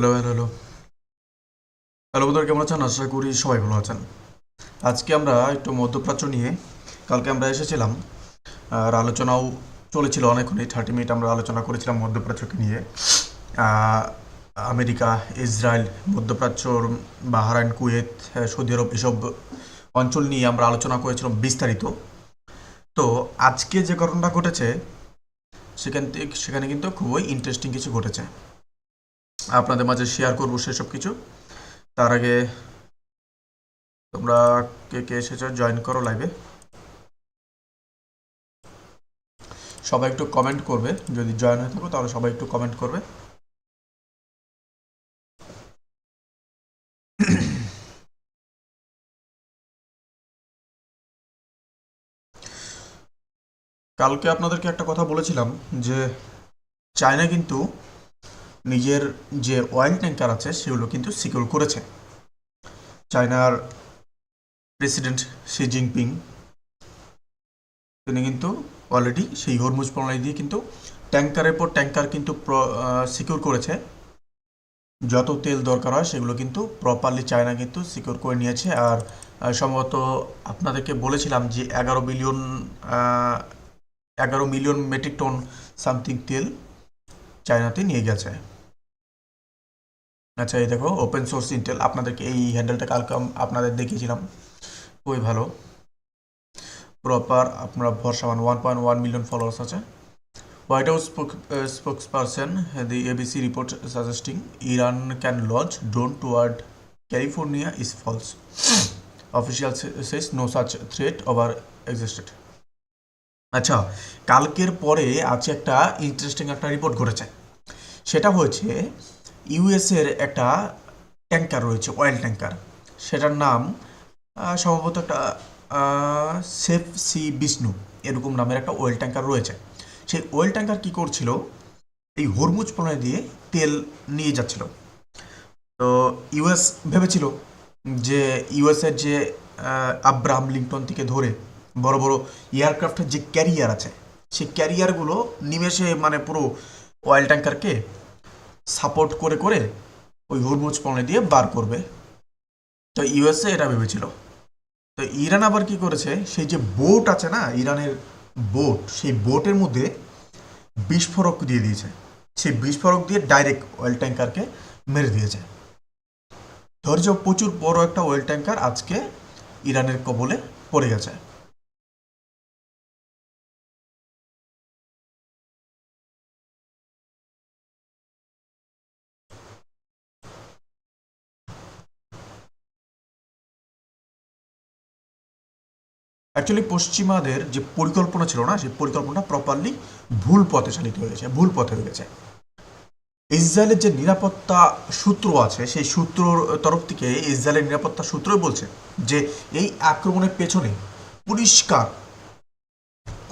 Hello hello hello hello বন্ধুরা, কেমন আছেন? আশা করি সবাই ভালো আছেন। আজকে আমরা একটু মধ্যপ্রাচ্য নিয়ে কালকে আমরা এসেছিলাম, আর আলোচনাও চলেছিল অনেকক্ষণই। 30 মিনিট আমরা আলোচনা করেছিলাম মধ্যপ্রাচ্যকে নিয়ে। আহ, আমেরিকা, ইসরায়েল, মধ্যপ্রাচ্যর বাহরাইন, কুয়েত, সৌদি আরব, এসব অঞ্চল নিয়ে আমরা আলোচনা করেছিলাম বিস্তারিত। তো আজকে যে ঘটনাটা ঘটেছে সেখানে কিন্তু খুবই ইন্টারেস্টিং কিছু ঘটেছে, আপনাদের মাঝে শেয়ার করবো সেসব কিছু। তার আগে তোমরা কে কে এসেছো জয়েন করো লাইভে। সবাই একটু কমেন্ট করবে, যদি জয়েন হয়ে থাকো তাহলে সবাই একটু কমেন্ট করবে। কালকে আপনাদেরকে একটা কথা বলেছিলাম যে চায়না কিন্তু নিজের যে অয়েল ট্যাঙ্কার আছে সেগুলো কিন্তু সিকিউর করেছে। চায়নার প্রেসিডেন্ট শি জিনপিং তিনি কিন্তু অলরেডি সেই হরমুজ প্রণালী দিয়ে কিন্তু ট্যাঙ্কারের পর ট্যাঙ্কার কিন্তু সিকিউর করেছে। যত তেল দরকার হয় সেগুলো কিন্তু প্রপারলি চায়না কিন্তু সিকিউর করে নিয়েছে। আর সম্ভবত আপনাদেরকে বলেছিলাম যে 11 মিলিয়ন মেট্রিক টন সামথিং তেল চায়নাতে নিয়ে গেছে। আচ্ছা, এই দেখো ওপেন সোর্স ইন্টেল, আপনাদেরকে এই হ্যান্ডেলটা কালকে আপনাদের দেখিয়েছিলাম, খুবই ভালো। প্রপার আপনারা ভরসামান 1.1 মিলিয়ন ফলোয়ার্স আছে। White house spokesperson, the ABC report suggesting Iran can launch drone toward California is false. Official says no such threat over existed. আচ্ছা, কালকের পরে আছে একটা ইন্টারেস্টিং একটা রিপোর্ট ঘটেছে। সেটা হয়েছে ইউএসের একটা ট্যাঙ্কার রয়েছে, অয়েল ট্যাঙ্কার। সেটার নাম সম্ভবত একটা সেফ সি বিষ্ণু, এরকম নামের একটা অয়েল ট্যাঙ্কার রয়েছে। সেই অয়েল ট্যাঙ্কার কি করছিল, এই হরমুজ প্রণালী দিয়ে তেল নিয়ে যাচ্ছিল। তো ইউএস ভেবেছিল যে ইউএসের যে আব্রাহাম লিঙ্কন থেকে ধরে বড় বড় এয়ারক্রাফটের যে ক্যারিয়ার আছে, সেই ক্যারিয়ারগুলো নিমেষে মানে পুরো অয়েল ট্যাঙ্কারকে সাপোর্ট করে করে ওই হরমুজ প্রণালী দিয়ে বার করবে। তো ইউএসএ এটা ভেবেছিল। তো ইরান আবার কি করেছে, সেই যে বোট আছে না ইরানের বোট, সেই বোটের মধ্যে বিস্ফোরক দিয়ে দিয়েছে। সেই বিস্ফোরক দিয়ে ডাইরেক্ট অয়েল ট্যাঙ্কারকে মেরে দিয়েছে। ধৈর্য প্রচুর বড় একটা অয়েল ট্যাঙ্কার আজকে ইরানের কবলে পড়ে গেছে। অ্যাকচুয়ালি পশ্চিমাদের যে পরিকল্পনা ছিল না, সেই পরিকল্পনা প্রপারলি ভুল পথে চালিত হয়ে গেছে, ভুল পথে হয়ে গেছে। ইসরায়েলের যে নিরাপত্তা সূত্র আছে, সেই সূত্রর তরফ থেকে ইসরায়েলের নিরাপত্তা সূত্রই বলছে যে এই আক্রমণের পেছনে পরিষ্কার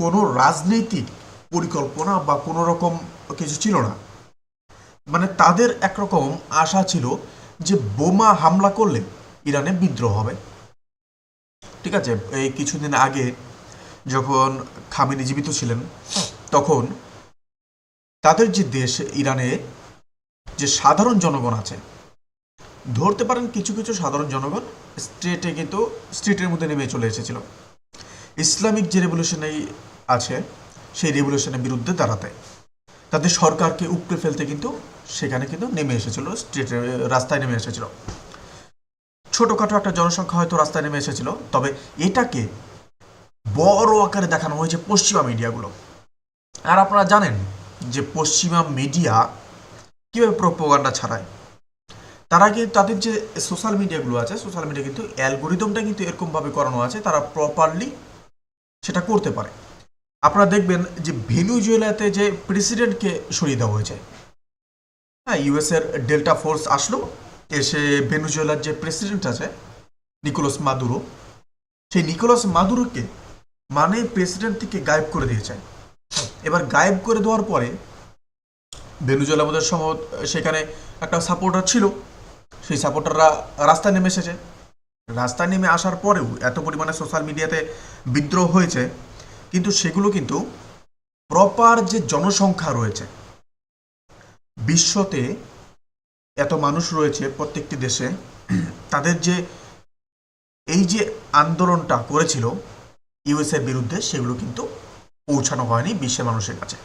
কোনো রাজনৈতিক পরিকল্পনা বা কোনো রকম কিছু ছিল না। মানে তাদের একরকম আশা ছিল যে বোমা হামলা করলে ইরানে বিদ্রোহ হবে। ঠিক আছে, এই কিছুদিন আগে যখন খামেনি জীবিত ছিলেন, তখন তাদের যে দেশ ইরানে যে সাধারণ জনগণ আছে, ধরতে পারেন কিছু কিছু সাধারণ জনগণ স্ট্রিটের মধ্যে নেমে চলে এসেছিল ইসলামিক যে রেভলিউশনে আছে সেই রেভলিউশনের বিরুদ্ধে দাঁড়াতে। তাদের সরকারকে উপড়ে ফেলতে কিন্তু সেখানে কিন্তু নেমে এসেছিল, স্ট্রিটে রাস্তায় নেমে এসেছিল। ছোটোখাটো একটা জনসংখ্যা হয়তো রাস্তায় নেমে এসেছিল, তবে এটাকে বড় আকারে দেখানো হয়েছে পশ্চিমা মিডিয়াগুলো। আর আপনারা জানেন যে পশ্চিমা মিডিয়া কীভাবে প্রোপাগান্ডা ছড়ায়। তারা কিন্তু তাদের যে সোশ্যাল মিডিয়াগুলো আছে, সোশ্যাল মিডিয়া কিন্তু অ্যালগোরিদমটা কিন্তু এরকমভাবে করানো আছে, তারা প্রপারলি সেটা করতে পারে। আপনারা দেখবেন যে ভেনেজুয়েলাতে যে প্রেসিডেন্টকে সরিয়ে দেওয়া হয়েছে। হ্যাঁ, ইউএসের ডেল্টা ফোর্স আসলো, এসে ভেনেজুয়েলার যে প্রেসিডেন্ট আছে নিকোলাস মাদুরো, সেই নিকোলাস মাদুরোকে মানে প্রেসিডেন্ট থেকে গায়েব করে দিয়েছে। এবার গায়েব করে দেওয়ার পরে ভেনেজুয়েলা আমাদের সম্ভবত সেখানে একটা সাপোর্টার ছিল, সেই সাপোর্টাররা রাস্তায় নেমে এসেছে। রাস্তায় নেমে আসার পরেও এত পরিমাণে সোশ্যাল মিডিয়াতে বিদ্রোহ হয়েছে, কিন্তু সেগুলো কিন্তু প্রপার যে জনসংখ্যা রয়েছে বিশ্বতে এত মানুষ রয়েছে প্রত্যেকটি দেশে, তাদের যে এই যে আন্দোলনটা করেছিল ইউএসের বিরুদ্ধে, সেগুলো কিন্তু পৌঁছানো হয়নি বিশ্বের মানুষের কাছে।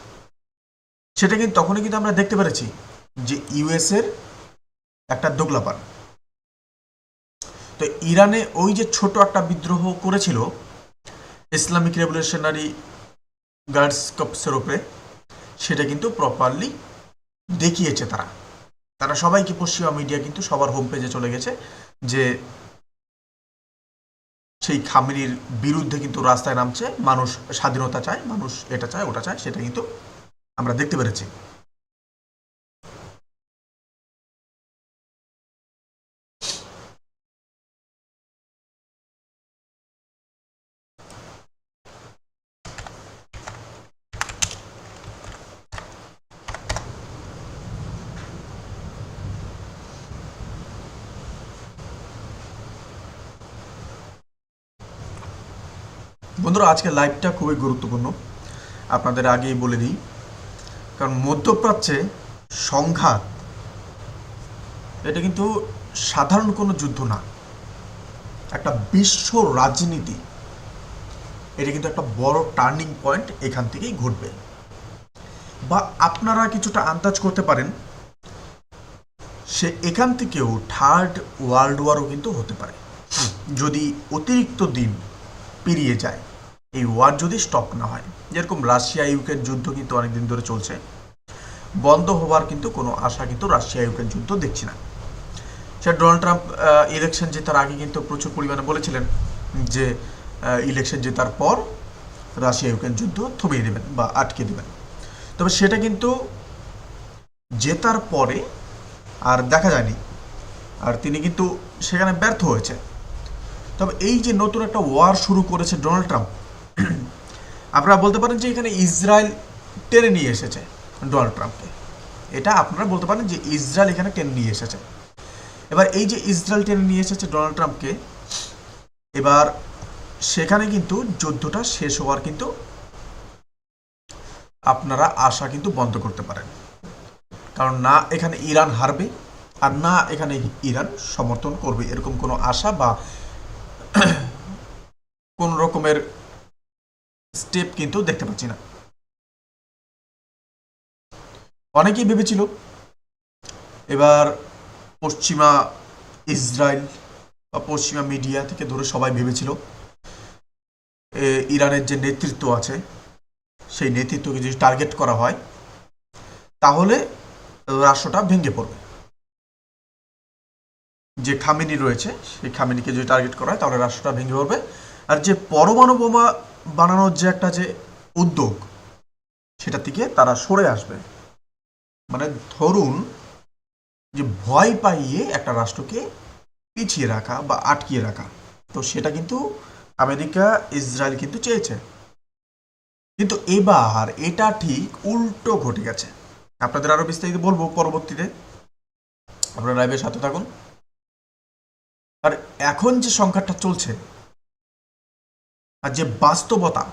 সেটা কিন্তু তখনই কিন্তু আমরা দেখতে পেরেছি যে ইউএসের একটা দোগলাপান। তো ইরানে ওই যে ছোট একটা বিদ্রোহ করেছিল ইসলামিক রেভলিউশনারি গার্ডস কপসের উপরে, সেটা কিন্তু প্রপারলি দেখিয়েছে তারা। তারা সবাইকে, পশ্চিমা মিডিয়া কিন্তু সবার হোম পেজে চলে গেছে যে সেই খামেনির বিরুদ্ধে কিন্তু রাস্তায় নামছে, মানুষ স্বাধীনতা চায়, মানুষ এটা চায় ওটা চায়, সেটা কিন্তু আমরা দেখতে পেরেছি। বন্ধুরা, আজকের লাইভটা খুবই গুরুত্বপূর্ণ, আপনাদের আগেই বলে দিই। কারণ মধ্যপ্রাচ্যে সংঘাত এটা কিন্তু সাধারণ কোনো যুদ্ধ না, একটা বিশ্ব রাজনীতি। এটা কিন্তু একটা বড় টার্নিং পয়েন্ট এখান থেকেই ঘটবে। বা আপনারা কিছুটা আন্দাজ করতে পারেন সে এখান থেকেও থার্ড ওয়ার্ল্ড ওয়ারও কিন্তু হতে পারে, যদি অতিরিক্ত দিন পেরিয়ে যায়, এই ওয়ার যদি স্টপ না হয়। যেরকম রাশিয়া ইউক্রেন যুদ্ধ কিন্তু অনেকদিন ধরে চলছে, বন্ধ হওয়ার কিন্তু কোনো আশা কিন্তু রাশিয়া ইউক্রেন যুদ্ধ দেখছি না। সে ডোনাল্ড ট্রাম্প ইলেকশন জেতার আগে কিন্তু প্রচুর পরিমাণে বলেছিলেন যে ইলেকশন জেতার পর রাশিয়া ইউক্রেন যুদ্ধ থমিয়ে দেবেন বা আটকে দেবেন। তবে সেটা কিন্তু জেতার পরে আর দেখা যায়নি, আর তিনি কিন্তু সেখানে ব্যর্থ হয়েছে। তবে এই যে নতুন একটা ওয়ার শুরু করেছে ডোনাল্ড ট্রাম্প, আপনারা বলতে পারেন যে এখানে ইসরায়েল টেনে নিয়ে এসেছে ডোনাল্ড ট্রাম্পকে। এটা আপনারা বলতে পারেন যে ইসরায়েল এখানে টেনে নিয়ে এসেছে। এবার এই যে ইসরায়েল টেনে নিয়ে এসেছে ডোনাল্ড ট্রাম্পকে, এবার সেখানে কিন্তু যুদ্ধটা শেষ হওয়ার কিন্তু আপনারা আশা কিন্তু বন্ধ করতে পারেন। কারণ না এখানে ইরান হারবে, আর না এখানে ইরান সমর্থন করবে, এরকম কোনো আশা বা কোন রকমের স্টেপ কিন্তু দেখতে পাচ্ছি না। অনেকেই ভেবেছিল, এবার পশ্চিমা ইসরায়েল বা পশ্চিমা মিডিয়া থেকে ধরে সবাই ভেবেছিল ইরানের যে নেতৃত্ব আছে সেই নেতৃত্বকে যদি টার্গেট করা হয় তাহলে রাষ্ট্রটা ভেঙে পড়বে। যে খামেনি রয়েছে সেই খামেনিকে যদি টার্গেট করা হয় তাহলে রাষ্ট্রটা ভেঙে পড়বে। আর যে পরমাণু বোমা বানানোর যে একটা যে উদ্যোগ, সেটা থেকে তারা সরে আসবে। মানে ধরুন যে ভয় পাইয়ে একটা রাষ্ট্রকে পিছিয়ে রাখা বা আটকিয়ে রাখা, তো সেটা কিন্তু আমেরিকা ইসরায়েল কিন্তু চেয়েছে। কিন্তু এবার এটা ঠিক উল্টো ঘটে গেছে। আপনাদের আরো বিস্তারিত বলবো পরবর্তীতে, আপনারা লাইভের সাথে থাকুন। আর এখন যে সংখ্যাটা চলছে আর যে বাস্তবতা,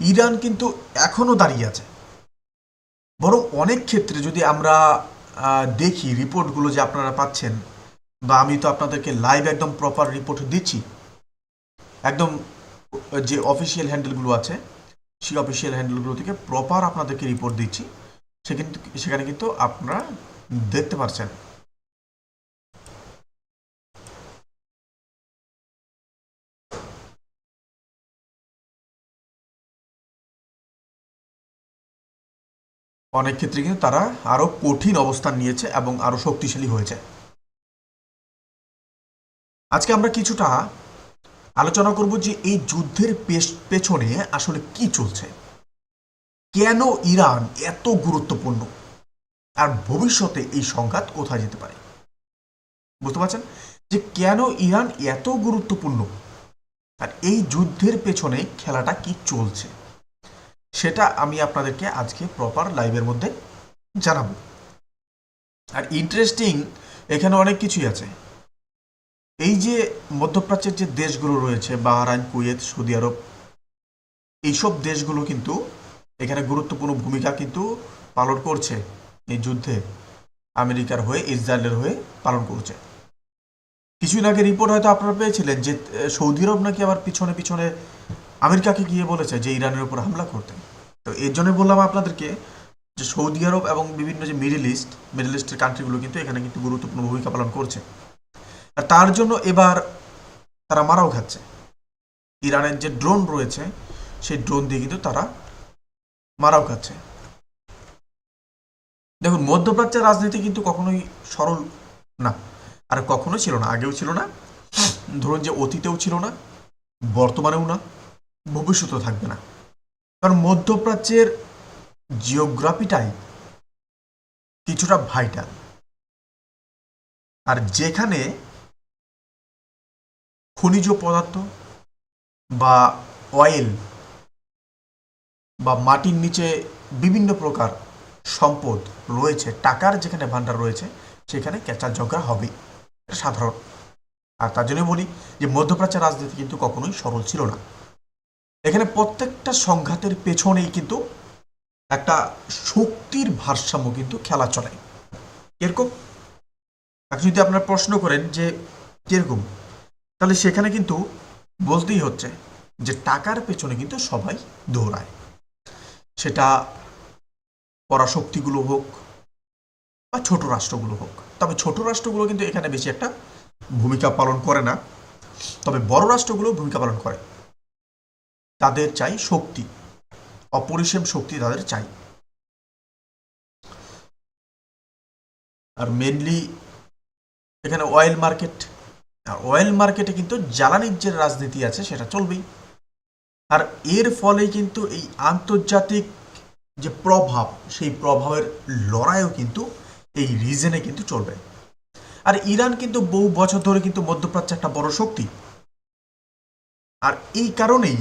ইরান কিন্তু এখনো দাঁড়িয়ে আছে। বরং অনেক ক্ষেত্রে যদি আমরা দেখি রিপোর্টগুলো যে আপনারা পাচ্ছেন, বা আমি তো আপনাদেরকে লাইভ একদম প্রপার রিপোর্ট দিচ্ছি, একদম যে অফিসিয়াল হ্যান্ডেলগুলো আছে সেই অফিসিয়াল হ্যান্ডেলগুলো থেকে প্রপার আপনাদেরকে রিপোর্ট দিচ্ছি, সেখানে কিন্তু আপনারা দেখতে পাচ্ছেন। অনেক ক্ষেত্রে কিন্তু তারা আরো কঠিন অবস্থান নিয়েছে এবং আরো শক্তিশালী হয়েছে। আজকে আমরা কিছুটা আলোচনা করব যে এই যুদ্ধের পেছনে আসলে কি চলছে, কেন ইরান এত গুরুত্বপূর্ণ, আর ভবিষ্যতে এই সংঘাত কোথায় যেতে পারে। বুঝতে পারছেন যে কেন ইরান এত গুরুত্বপূর্ণ, আর এই যুদ্ধের পেছনে খেলাটা কি চলছে, সেটা আমি আপনাদেরকে আজকে প্রপার লাইভের মধ্যে জানাবো। আর ইন্টারেস্টিং এখানে অনেক কিছুই আছে। এই যে মধ্যপ্রাচ্যের যে দেশগুলো রয়েছে, বাহরাইন, কুয়েত, সৌদি আরব, এইসব দেশগুলো কিন্তু এখানে গুরুত্বপূর্ণ ভূমিকা কিন্তু পালন করছে এই যুদ্ধে। আমেরিকার হয়ে, ইসরায়েলের হয়ে পালন করছে। কিছুদিন আগে রিপোর্ট হয়তো আপনারা পেয়েছিলেন যে সৌদি আরব নাকি আবার পিছনে পিছনে আমেরিকাকে গিয়ে বলেছে যে ইরানের উপর হামলা করতে। তো এর জন্য বললাম আপনাদেরকে যে সৌদি আরব এবং বিভিন্ন যে মিডল ইস্টের কান্ট্রিগুলো কিন্তু এখানে কিন্তু গুরুত্বপূর্ণ ভূমিকা পালন করছে। আর তার জন্য এবার তারা মারাও খাচ্ছে। ইরানের যে ড্রোন রয়েছে সেই ড্রোন দিয়ে কিন্তু তারা মারাও খাচ্ছে। দেখুন, মধ্যপ্রাচ্যের রাজনীতি কিন্তু কখনোই সরল না, আর কখনোই ছিল না, আগেও ছিল না, ধরুন যে অতীতেও ছিল না, বর্তমানেও না, ভবিষ্যতেও থাকবে না। কারণ মধ্যপ্রাচ্যের জিওগ্রাফিটাই কিছুটা ভাইটাল। আর যেখানে খনিজ পদার্থ বা অয়েল বা মাটির নিচে বিভিন্ন প্রকার সম্পদ রয়েছে, টাকার যেখানে ভান্ডার রয়েছে, সেখানে ক্যাচার ঝগড়া হবেই, এটা সাধারণ। আর তার জন্য বলি যে মধ্যপ্রাচ্যের রাজনীতি কিন্তু কখনোই সরল ছিল না। এখানে প্রত্যেকটা সংঘাতের পেছনেই কিন্তু একটা শক্তির ভারসাম্য কিন্তু খেলা চলে। এরকম যদি আপনারা প্রশ্ন করেন যে কিরকম, তাহলে সেখানে কিন্তু বলতেই হচ্ছে যে টাকার পেছনে কিন্তু সবাই দৌড়ায়, সেটা পরাশক্তিগুলো হোক বা ছোট রাষ্ট্রগুলো হোক। তবে ছোট রাষ্ট্রগুলো কিন্তু এখানে বেশি একটা ভূমিকা পালন করে না, তবে বড় রাষ্ট্রগুলো ভূমিকা পালন করে। তাদের চাই শক্তি, অপরিসীম শক্তি তাদের চাই। আর মেনলি এখানে অয়েল মার্কেট, আর অয়েল মার্কেটে কিন্তু জ্বালানির যে রাজনীতি আছে সেটা চলবেই। আর এর ফলে কিন্তু এই আন্তর্জাতিক যে প্রভাব, সেই প্রভাবের লড়াইও কিন্তু এই রিজনে কিন্তু চলবে। আর ইরান কিন্তু বহু বছর ধরে কিন্তু মধ্যপ্রাচ্যে একটা বড় শক্তি। আর এই কারণেই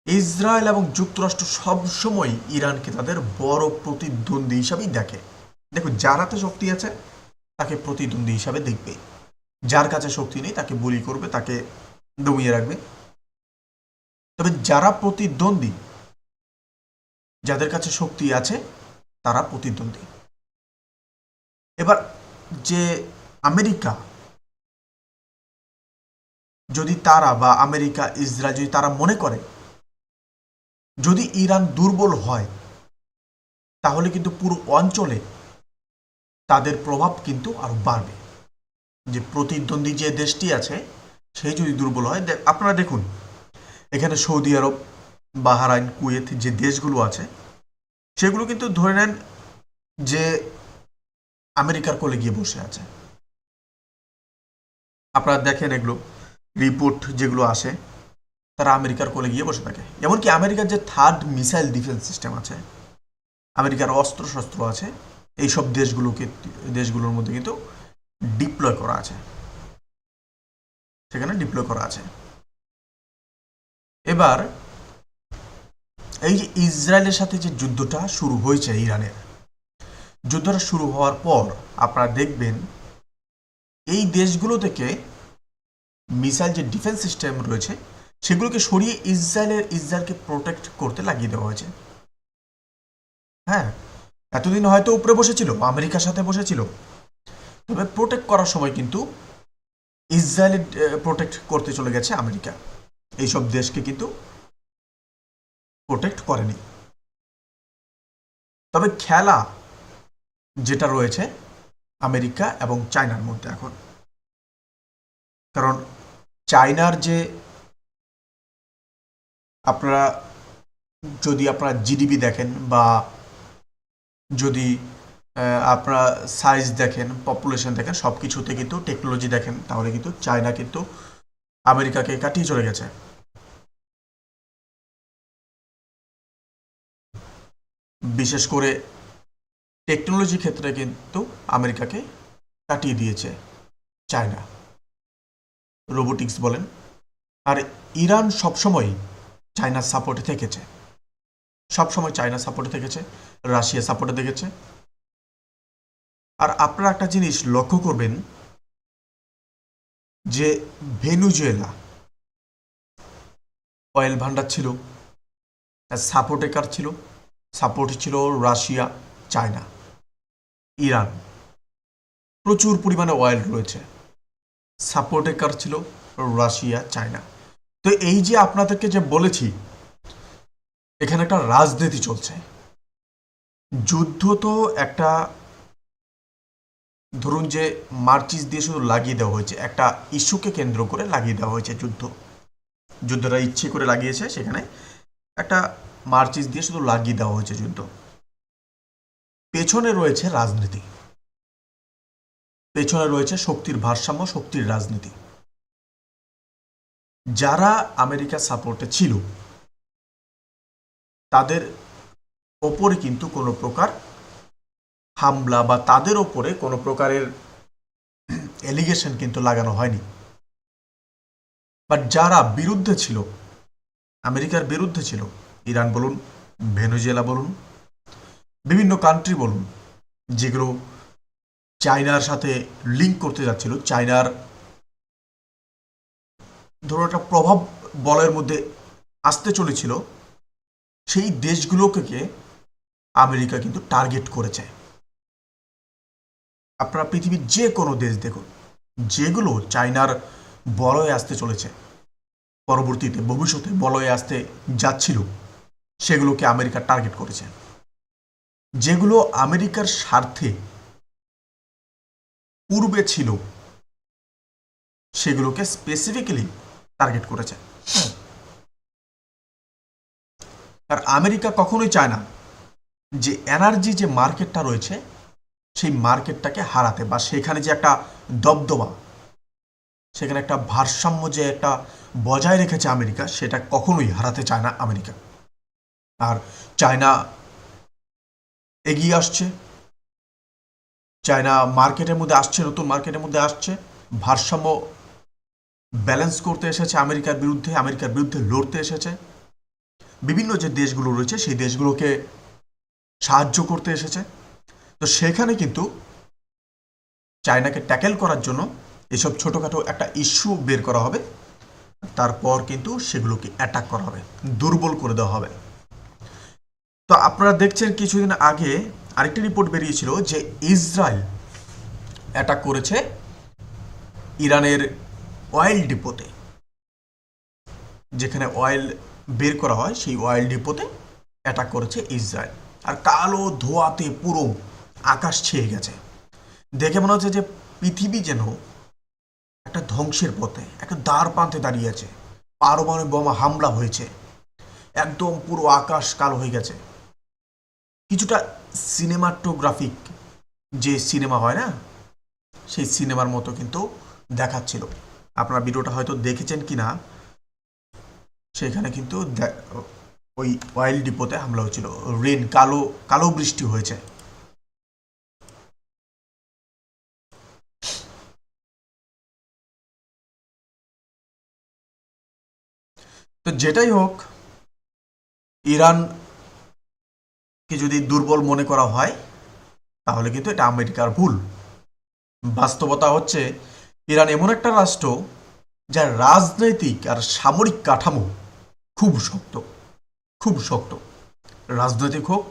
ইসরায়েল এবং যুক্তরাষ্ট্র সবসময় ইরানকে তাদের বড় প্রতিদ্বন্দ্বী হিসাবেই দেখে। দেখুন, যার হাতে শক্তি আছে তাকে প্রতিদ্বন্দ্বী হিসাবে দেখবে, যার কাছে শক্তি নেই তাকে বুলি করবে, তাকে দমিয়ে রাখবে। তবে যারা প্রতিদ্বন্দ্বী, যাদের কাছে শক্তি আছে, তারা প্রতিদ্বন্দ্বী। এবার যে আমেরিকা, যদি তারা বা আমেরিকা ইসরায়েল যদি তারা মনে করে যদি ইরান দুর্বল হয়, তাহলে কিন্তু পুরো অঞ্চলে তাদের প্রভাব কিন্তু আরো বাড়বে। যে প্রতিদ্বন্দ্বী যে দেশটি আছে সেই যদি দুর্বল হয়, আপনারা দেখুন এখানে সৌদি আরব, বাহরাইন, কুয়েত যে দেশগুলো আছে সেগুলো কিন্তু ধরে নেন যে আমেরিকার কোলে গিয়ে বসে আছে। আপনারা দেখেন এগুলো রিপোর্ট যেগুলো আসে, তারা আমেরিকার কোলে গিয়ে বসে থাকে। এমনকি আমেরিকার যে থার্ড মিসাইল ডিফেন্স সিস্টেম আছে, আমেরিকার অস্ত্র শস্ত্র আছে, এইসব দেশগুলোর মধ্যে কিন্তু ডিপ্লয় করা আছে, সেখানে ডিপ্লয় করা আছে। এবার এই যে ইসরায়েলের সাথে যে যুদ্ধটা শুরু হয়েছে, ইরানের যুদ্ধটা শুরু হওয়ার পর আপনারা দেখবেন এই দেশগুলো থেকে মিসাইল যে ডিফেন্স সিস্টেম রয়েছে সেগুলোকে সরিয়ে ইসরায়েলকে প্রোটেক্ট করতে লাগিয়ে দেওয়া হয়েছে। হ্যাঁ, এতদিন হয়তো উপরে বসেছিল, আমেরিকার সাথে বসেছিল, তবে প্রোটেক্ট করার সময় কিন্তু ইসরায়েলের প্রোটেক্ট করতে চলে গেছে আমেরিকা, এইসব দেশকে কিন্তু প্রোটেক্ট করেনি। তবে খেলা যেটা রয়েছে আমেরিকা এবং চায়নার মধ্যে এখন, কারণ চায়নার যে আপনারা যদি আপনারা জিডিপি দেখেন বা যদি আপনারা সাইজ দেখেন, পপুলেশন দেখেন, সব কিছুতে কিন্তু টেকনোলজি দেখেন, তাহলে কিন্তু চায়না কিন্তু আমেরিকাকে কাটিয়ে চলে গেছে। বিশেষ করে টেকনোলজি ক্ষেত্রে কিন্তু আমেরিকাকে কাটিয়ে দিয়েছে চায়না, রোবোটিক্স বলেন। আর ইরান সবসময় চায়নার সাপোর্টে থেকেছে, সবসময় চায়না সাপোর্টে থেকেছে, রাশিয়া সাপোর্টে থেকেছে। আর আপনারা একটা জিনিস লক্ষ্য করবেন যে ভেনেজুয়েলা অয়েল ভান্ডার ছিল, সাপোর্টে কার ছিল? সাপোর্টে ছিল রাশিয়া, চায়না, ইরান। প্রচুর পরিমাণে অয়েল রয়েছে। সাপোর্টে কার ছিল? Russia, China. তো এই যে আপনাদেরকে যে বলেছি এখানে একটা রাজনীতি চলছে। যুদ্ধ তো একটা, ধরুন যে মার্চিস দিয়ে শুধু লাগিয়ে দেওয়া হয়েছে, একটা ইস্যুকে কেন্দ্র করে লাগিয়ে দেওয়া হয়েছে যুদ্ধটা ইচ্ছে করে লাগিয়েছে, সেখানে একটা মার্চিস দিয়ে শুধু লাগিয়ে দেওয়া হয়েছে যুদ্ধ। পেছনে রয়েছে রাজনীতি, পেছনে রয়েছে শক্তির ভারসাম্য, শক্তির রাজনীতি। যারা আমেরিকা সাপোর্টে ছিল তাদের ওপরে কিন্তু কোনো প্রকার হামলা বা তাদের ওপরে কোনো প্রকারের এলিগেশন কিন্তু লাগানো হয়নি। বাট যারা বিরুদ্ধে ছিল, আমেরিকার বিরুদ্ধে ছিল, ইরান বলুন, ভেনেজুয়েলা বলুন, বিভিন্ন কান্ট্রি বলুন, যেগুলো চায়নার সাথে লিঙ্ক করতে যাচ্ছিল, চায়নার ধরুন একটা প্রভাব বলয়ের মধ্যে আসতে চলেছিল, সেই দেশগুলোকে আমেরিকা কিন্তু টার্গেট করেছে। আপনারা পৃথিবীর যে কোনো দেশ দেখুন, যেগুলো চায়নার বলয়ে আসতে চলেছে, পরবর্তীতে ভবিষ্যতে বলয়ে আসতে যাচ্ছিল, সেগুলোকে আমেরিকা টার্গেট করেছে। যেগুলো আমেরিকার স্বার্থে পূর্বে ছিল সেগুলোকে স্পেসিফিক্যালি টার্গেট করেছে। আর আমেরিকা কখনোই চায় না যে এনার্জি যে মার্কেটটা রয়েছে সেই মার্কেটটাকে হারাতে, বা সেখানে যে একটা দবদবা, সেখানে একটা ভারসাম্য যে একটা বজায় রেখেছে আমেরিকা, সেটা কখনোই হারাতে চায় না আমেরিকা। আর চায়না এগিয়ে আসছে, চায়না মার্কেটের মধ্যে আসছে, নতুন মার্কেটের মধ্যে আসছে, ভারসাম্য ব্যালেন্স করতে এসেছে আমেরিকার বিরুদ্ধে লড়তে এসেছে। বিভিন্ন যে দেশগুলো রয়েছে সেই দেশগুলোকে সাহায্য করতে এসেছে। তো সেখানে কিন্তু চায়নাকে ট্যাকেল করার জন্য এসব ছোটোখাটো একটা ইস্যু বের করা হবে, তারপর কিন্তু সেগুলোকে অ্যাটাক করা হবে, দুর্বল করে দেওয়া হবে। তো আপনারা দেখছেন কিছুদিন আগে আরেকটি রিপোর্ট বেরিয়েছিল যে ইসরায়েল অ্যাটাক করেছে ইরানের অয়েল ডিপোতে, যেখানে অয়েল বের করা হয় সেই অয়েল ডিপোতে অ্যাটাক করেছে ইসরায়েল। আর কালো ধোঁয়াতে পুরো আকাশ ছেয়ে গেছে। দেখে মনে হচ্ছে যে পৃথিবী যেন একটা ধ্বংসের পথে, একটা দ্বার প্রান্তে দাঁড়িয়ে আছে। পারমাণবিক বোমা হামলা হয়েছে, একদম পুরো আকাশ কালো হয়ে গেছে। কিছুটা সিনেমাটোগ্রাফিক যে সিনেমা হয় না, সেই সিনেমার মতো কিন্তু দেখাচ্ছিল। আপনারা ভিডিওটা হয়তো দেখেছেন কি না, সেখানে কিন্তু ওই অয়েল ডিপোতে হামলা হয়েছিল, রেন, কালো কালো বৃষ্টি হয়েছে। তো যেটাই হোক, ইরানকে যদি দুর্বল মনে করা হয় তাহলে কিন্তু এটা আমেরিকার ভুল। বাস্তবতা হচ্ছে ইরান এমন একটা রাষ্ট্র যার রাজনৈতিক আর সামরিক কাঠামো খুব শক্ত, খুব শক্ত। রাজনৈতিক হোক,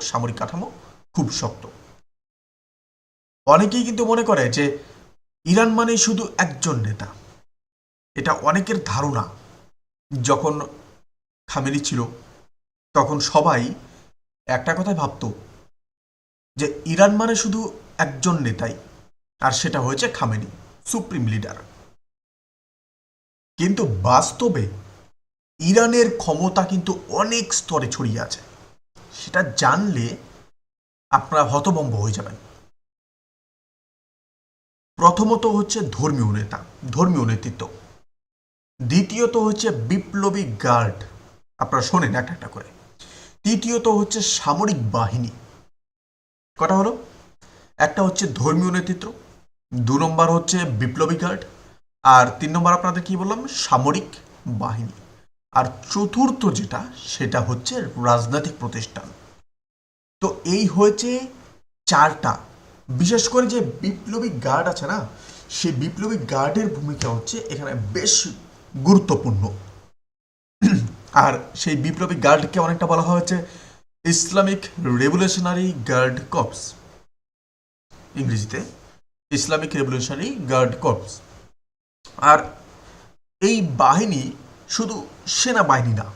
সামরিক কাঠামো খুব শক্ত। অনেকেই কিন্তু মনে করে যে ইরান মানে শুধু একজন নেতা, এটা অনেকের ধারণা। যখন খামেনি ছিল তখন সবাই একটা কথাই ভাবত যে ইরান মানে শুধু একজন নেতাই, আর সেটা হয়েছে খামেনি, সুপ্রিম লিডার। কিন্তু বাস্তবে ইরানের ক্ষমতা কিন্তু অনেক স্তরে ছড়িয়ে আছে। সেটা জানলে আপনারা হতভম্ব হয়ে যাবেন। প্রথমত হচ্ছে ধর্মীয় নেতৃত্ব। দ্বিতীয়ত হচ্ছে বিপ্লবী গার্ড, আপনারা শোনেন একটা একটা করে। তৃতীয়ত হচ্ছে সামরিক বাহিনী। কটা হলো? একটা হচ্ছে ধর্মীয় নেতৃত্ব, 2 নম্বর হচ্ছে বিপ্লবী গার্ড, আর 3 নম্বর আপনাদের কি বললাম, সামরিক বাহিনী। আর চতুর্থ যেটা, সেটা হচ্ছে রাজনৈতিক প্রতিষ্ঠান। তো এই হয়েছে 4টা। বিশেষ করে যে বিপ্লবী গার্ড আছে না, সেই বিপ্লবী গার্ডের ভূমিকা হচ্ছে এখানে বেশ গুরুত্বপূর্ণ। আর সেই বিপ্লবী গার্ডকে অনেকটা বলা হচ্ছে ইসলামিক রেভলিউশনারি গার্ড কর্পস। ইংরেজিতে ইসলামিক রেভলিউশনারি গার্ড কর্পস। আর এই বাহিনী শুধু সেনাবাহিনী না,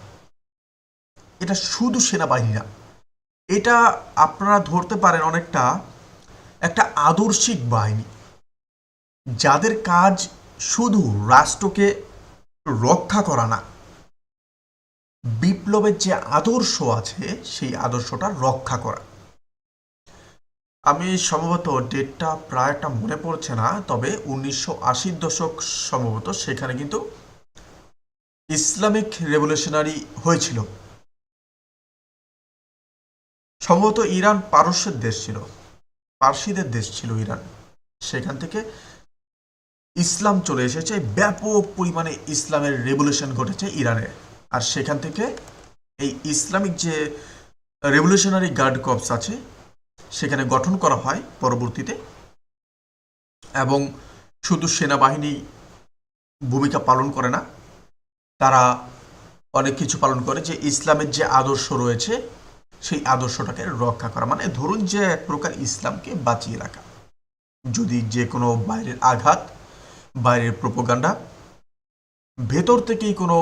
এটা শুধু সেনাবাহিনী না, এটা আপনারা ধরতে পারেন অনেকটা একটা আদর্শিক বাহিনী, যাদের কাজ শুধু রাষ্ট্রকে রক্ষা করা না, বিপ্লবের যে আদর্শ আছে সেই আদর্শটা রক্ষা করা। আমি সম্ভবত ডেটটা প্রায় একটা মনে পড়ছে না, তবে 1980-র দশক সম্ভবত সেখানে কিন্তু ইসলামিক রেভলিউশনারি হয়েছিল। সম্ভবত ইরান পারস্যের দেশ ছিল, পার্সিদের দেশ ছিল ইরান। সেখান থেকে ইসলাম চলে এসেছে, ব্যাপক পরিমাণে ইসলামের রেভলিউশন ঘটেছে ইরানে। আর সেখান থেকে এই ইসলামিক যে রেভলিউশনারি গার্ড কর্পস আছে সেখানে গঠন করা হয় পরবর্তীতে, এবং শুধু সেনাবাহিনী ভূমিকা পালন করে না, তারা অনেক কিছু পালন করে, যে ইসলামের যে আদর্শ রয়েছে সেই আদর্শটাকে রক্ষা করা, মানে ধরুন যে এক প্রকার ইসলামকে বাঁচিয়ে রাখা। যদি যে কোনো বাইরের আঘাত, বাইরের প্রোপাগান্ডা, ভেতর থেকেই কোনো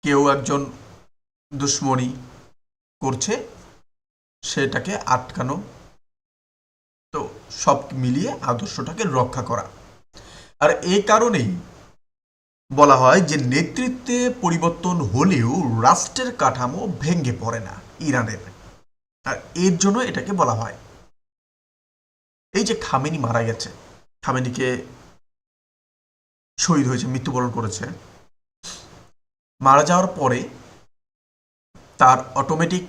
কেউ একজন দুশ্মনী করছে, সেটাকে আটকানো, তো সব মিলিয়ে আদর্শটাকে রক্ষা করা। আর এই কারণেই বলা হয় যে নেতৃত্বে পরিবর্তন হলেও রাষ্ট্রের কাঠামো ভেঙে পড়ে না ইরানের। আর এর জন্য এটাকে বলা হয়। এই যে খামেনি মারা গেছে, খামেনিকে শহীদ হয়েছে, মৃত্যুবরণ করেছে, মারা যাওয়ার পরে তার অটোমেটিক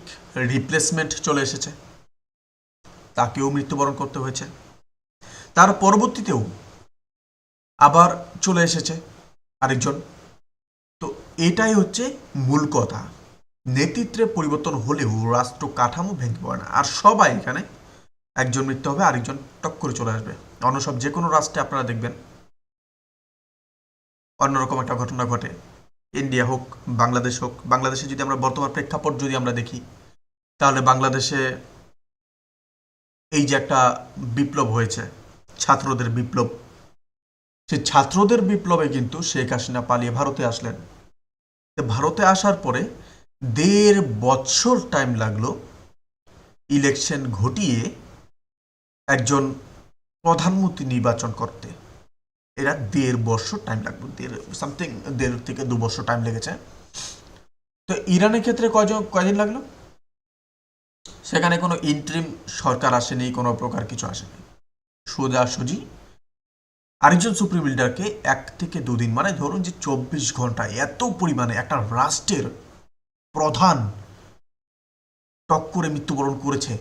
রিপ্লেসমেন্ট চলে এসেছে, তাকেও মৃত্যুবরণ করতে হয়েছে। তার পরবর্তীতেও আবার চলে এসেছে আরেকজন। তো এটাই হচ্ছে মূল কথা, নেতৃত্বে পরিবর্তন হলেও রাষ্ট্র কাঠামো ভেঙে পড়ে না। আর সবাই এখানে, একজন মৃত্যু হবে আরেকজন টক করে চলে আসবে। অন্য সব যে কোনো রাষ্ট্রে আপনারা দেখবেন অন্যরকম একটা ঘটনা ঘটে, ইন্ডিয়া হোক, বাংলাদেশ হোক। বাংলাদেশে যদি আমরা বর্তমান প্রেক্ষাপট যদি আমরা দেখি, তাহলে বাংলাদেশে এই যে একটা বিপ্লব হয়েছে, ছাত্রদের বিপ্লব, সেই ছাত্রদের বিপ্লবে কিন্তু শেখ হাসিনা পালিয়ে ভারতে আসলেন। ভারতে আসার পরে 1.5 বছর টাইম লাগলো ইলেকশন ঘটিয়ে একজন প্রধানমন্ত্রী নির্বাচন করতে। এরা 1.5 বছর টাইম লাগলো, 1.5 থেকে 2 বছর টাইম লেগেছে। তো ইরানের ক্ষেত্রে কয়দিন লাগলো? সেখানে কোনো ইন্টারিম সরকার আসেনি, কোনো প্রকার কিছু আসেনি, সোজাসুজি আরেকজন সুপ্রিম লিডারকে 1 থেকে 2 দিন, মানে ধরুন যে 24 ঘন্টা, এত পরিমাণে একটা রাষ্ট্রের প্রধান টক করে মৃত্যুবরণ করেছে,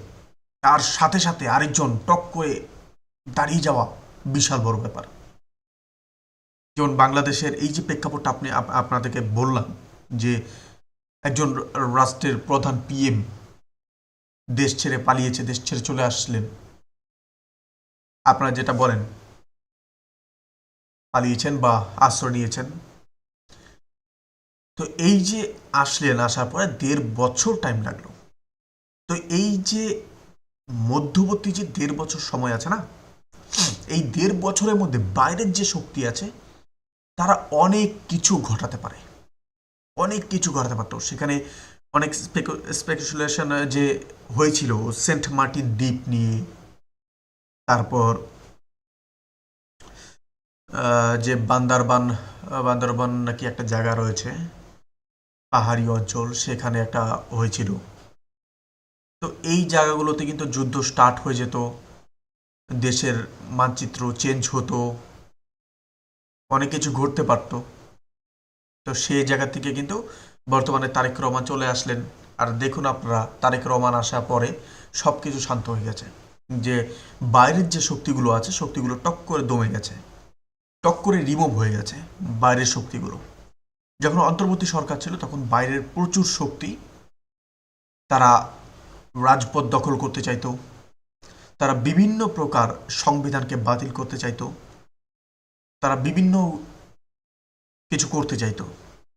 তার সাথে সাথে আরেকজন টক করে দাঁড়িয়ে যাওয়া বিশাল বড় ব্যাপার। যেমন বাংলাদেশের এই যে প্রেক্ষাপটটা আপনাদেরকে বললাম, যে একজন রাষ্ট্রের প্রধান পিএম দেশ ছেড়ে পালিয়েছে, দেশ ছেড়ে চলে আসলেন, আপনারা যেটা বলেন পালিয়েছেন বা আশ্রয় নিয়েছেন। তো এই যে আসলেন, আসার পরে 1.5 বছর টাইম লাগলো। তো এই যে মধ্যবর্তী যে 1.5 বছর সময় আছে না, এই 1.5 বছরের মধ্যে বাইরের যে শক্তি আছে তারা অনেক কিছু ঘটাতে পারে, অনেক কিছু ঘটাতে পারতো। সেখানে অনেক স্পেকুলেশন যে হয়েছিল সেন্ট মার্টিন দ্বীপ নিয়ে, তারপর যে বান্দরবান নাকি একটা জায়গা রয়েছে, পাহাড়ি অঞ্চল, সেখানে একটা হয়েছিল। তো এই জায়গাগুলোতে কিন্তু যুদ্ধ স্টার্ট হয়ে যেত, দেশের মানচিত্র চেঞ্জ হতো, অনেক কিছু ঘটতে পারত। তো সেই জায়গা থেকে কিন্তু বর্তমানে তারেক রহমান চলে আসলেন। আর দেখুন আপনারা, তারেক রহমান আসার পরে সব কিছু শান্ত হয়ে গেছে, যে বাইরের যে শক্তিগুলো আছে শক্তিগুলো টক করে দমে গেছে, টক করে রিমুভ হয়ে গেছে বাইরের শক্তিগুলো। যখন অন্তর্বর্তী সরকার ছিল তখন বাইরের প্রচুর শক্তি, তারা রাজপথ দখল করতে চাইতো, তারা বিভিন্ন প্রকার সংবিধানকে বাতিল করতে চাইতো, তারা বিভিন্ন কিছু করতে চাইতো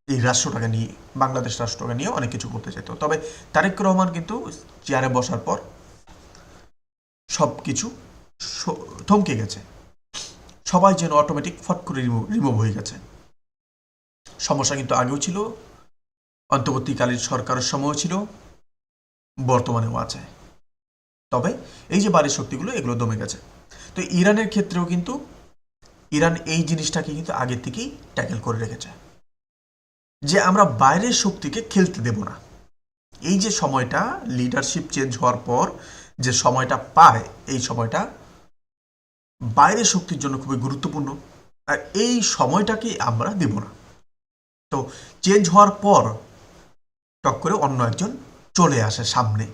এই রাষ্ট্রটাকে নিয়ে, বাংলাদেশ রাষ্ট্রটাকে নিয়ে অনেক কিছু করতে চাইতো। তবে তারেক রহমান কিন্তু চেয়ারে বসার পর সব কিছু থমকে গেছে, সবাই যেন অটোমেটিক ফট করে রিমুভ হয়ে গেছে। সমস্যা কিন্তু আগেও ছিল, অন্তর্বর্তীকালীন সরকারের সময় ছিল, বর্তমানেও আছে। তবে এই যে বাড়ির শক্তিগুলো এগুলো দমে গেছে। তো ইরানের ক্ষেত্রেও কিন্তু ইরান এই জিনিসটাকে কিন্তু আগে থেকেই ট্যাকেল করে রেখেছে যে আমরা বাইরের শক্তিকে খেলতে দেব না। এই যে সময়টা লিডারশিপ চেঞ্জ হওয়ার পর যে সময়টা পায়, এই সময়টা বাইরের শক্তির জন্য খুবই গুরুত্বপূর্ণ, আর এই সময়টাকে আমরা দেব না। তো চেঞ্জ হওয়ার পর টক করে অন্য একজন চলে আসে সামনে।